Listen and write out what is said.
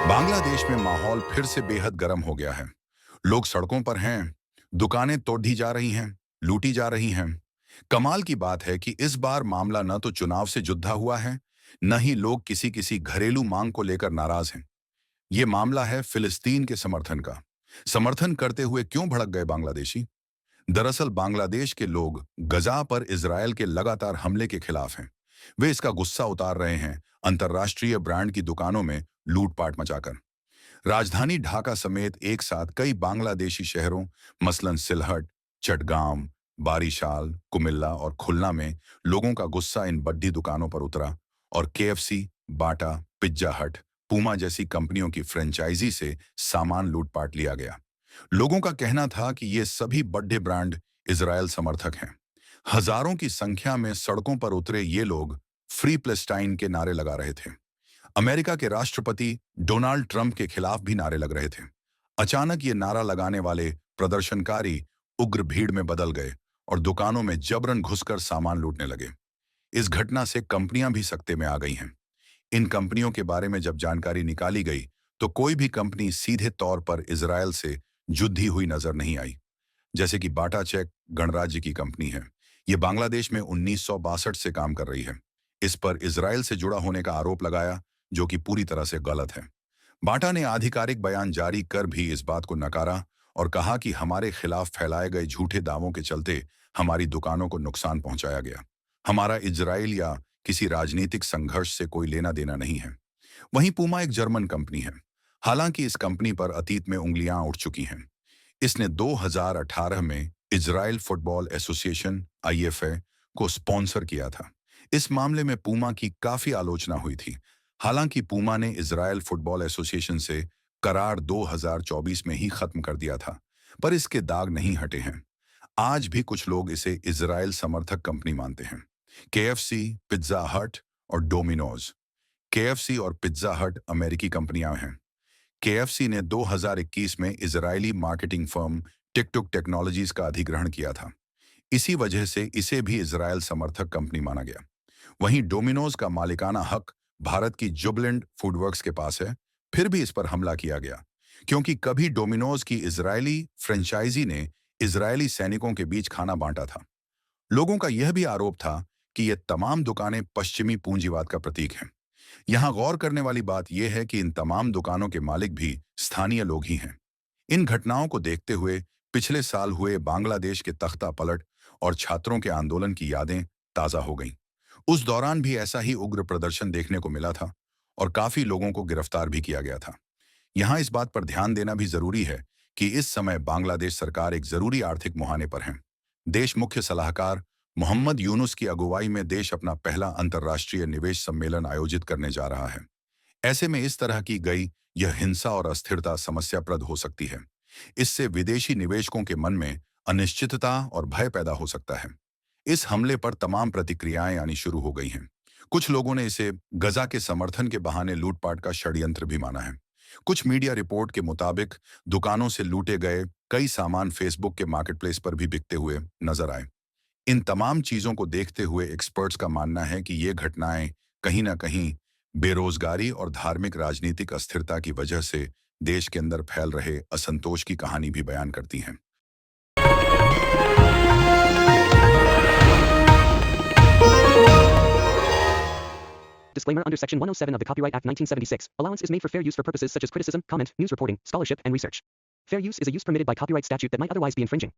बांग्लादेश में माहौल फिर से बेहद गर्म हो गया है। लोग सड़कों पर हैं, दुकानें तोड़ी जा रही हैं, लूटी जा रही हैं। कमाल की बात है कि इस बार मामला न तो चुनाव से जुद्धा हुआ है, न ही लोग किसी किसी घरेलू मांग को लेकर नाराज हैं। ये मामला है फिलिस्तीन के समर्थन का। समर्थन करते हुए क्यों भड़क गए बांग्लादेशी? दरअसल बांग्लादेश के लोग गजा पर इजरायल के लगातार हमले के खिलाफ हैं। वे इसका गुस्सा उतार रहे हैं अंतर्राष्ट्रीय ब्रांड की दुकानों में लूटपाट मचाकर। राजधानी ढाका समेत एक साथ कई बांग्लादेशी शहरों मसलन सिलहट, चटगांव, बारिशाल, कुमिल्ला और खुलना में लोगों का गुस्सा इन बड्डी दुकानों पर उतरा और केएफसी, बाटा, पिज्जा हट, पूमा जैसी कंपनियों की फ्रेंचाइजी से सामान लूटपाट लिया गया। लोगों का कहना था कि ये सभी बड़े ब्रांड इजरायल समर्थक हैं। हजारों की संख्या में सड़कों पर उतरे ये लोग फ्री प्लेस्टाइन के नारे लगा रहे थे। अमेरिका के राष्ट्रपति डोनाल्ड ट्रंप के खिलाफ भी नारे लग रहे थे। अचानक ये नारा लगाने वाले प्रदर्शनकारी उग्र भीड़ में बदल गए और दुकानों में जबरन घुसकर सामान लूटने लगे। इस घटना से कंपनियां भी सकते में आ गई हैं। इन कंपनियों के बारे में जब जानकारी निकाली गई तो कोई भी कंपनी सीधे तौर पर इजरायल से जुड़ी हुई नजर नहीं आई। जैसे कि बाटा चेक गणराज्य की कंपनी है। ये बांग्लादेश में 1962 से काम कर रही है। इस पर इजरायल से जुड़ा होने का आरोप लगाया, जो कि पूरी तरह से गलत है। बाटा ने आधिकारिक बयान जारी कर भी इस बात को नकारा और कहा कि हमारे खिलाफ फैलाए गए झूठे दावों के चलते हमारी दुकानों को नुकसान पहुंचाया गया। हमारा इजरायल या किसी राजनीतिक संघर्ष से कोई लेना देना नहीं है। वहीं पूमा एक जर्मन कंपनी है। हालांकि इस कंपनी पर अतीत में उंगलियां उठ चुकी हैं। इसने 2018 में इजराइल फुटबॉल एसोसिएशन आईएफए को स्पॉन्सर किया था। इस मामले में पूमा की काफी आलोचना हुई थी। हालांकि पूमा ने इजराइल फुटबॉल एसोसिएशन से करार 2024 में ही खत्म कर दिया था, पर इसके दाग नहीं हटे हैं। आज भी कुछ लोग इसे इजराइल समर्थक कंपनी मानते हैं। केएफसी, पिज्जा हट और डोमिनोज। केएफसी और पिज्जा हट अमेरिकी कंपनियां हैं। केएफसी ने 2021 में इजरायली मार्केटिंग फर्म टिकटुक टेक्नोलॉजीज का अधिग्रहण किया था। इसी वजह से इसे भी इजरायल समर्थक कंपनी माना गया। वहीं डोमिनोज का मालिकाना हक भारत की जुबलेंट फूडवर्क्स के पास है। फिर भी इस पर हमला किया गया क्योंकि कभी डोमिनोज की इजरायली फ्रेंचाइजी ने इजरायली सैनिकों के बीच खाना बांटा था। लोगों का यह भी आरोप था कि ये तमाम दुकानें पश्चिमी पूंजीवाद का प्रतीक हैं। यहाँ गौर करने वाली बात यह है कि इन तमाम दुकानों के मालिक भी स्थानीय लोग ही हैं। इन घटनाओं को देखते हुए पिछले साल हुए बांग्लादेश के तख्ता पलट और छात्रों के आंदोलन की यादें ताजा हो गईं। उस दौरान भी ऐसा ही उग्र प्रदर्शन देखने को मिला था और काफी लोगों को गिरफ्तार भी किया गया था। यहाँ इस बात पर ध्यान देना भी जरूरी है कि इस समय बांग्लादेश सरकार एक जरूरी आर्थिक मुहाने पर है। देश मुख्य सलाहकार मोहम्मद यूनुस की अगुवाई में देश अपना पहला अंतर्राष्ट्रीय निवेश सम्मेलन आयोजित करने जा रहा है। ऐसे में इस तरह की गई यह हिंसा और अस्थिरता समस्याप्रद हो सकती है। इससे विदेशी निवेशकों के मन में अनिश्चितता और भय पैदा हो सकता है। इस हमले पर तमाम प्रतिक्रियाएं आनी शुरू हो गई हैं। कुछ लोगों ने इसे गजा के समर्थन के बहाने लूटपाट का षड्यंत्र भी माना है। कुछ मीडिया रिपोर्ट के मुताबिक दुकानों से लूटे गए कई सामान फेसबुक के मार्केटप्लेस पर भी बिकते हुए नजर आए। इन तमाम चीजों को देखते हुए एक्सपर्ट्स का मानना है कि ये घटनाएं कहीं ना कहीं बेरोजगारी और धार्मिक राजनीतिक अस्थिरता की वजह से देश के अंदर फैल रहे असंतोष की कहानी भी बयान करती हैं। Disclaimer under Section 107 of the Copyright Act 1976. Allowance is made for fair use for purposes such as criticism, comment, news reporting, scholarship, and research. Fair use is a use permitted by copyright statute that might otherwise be infringing.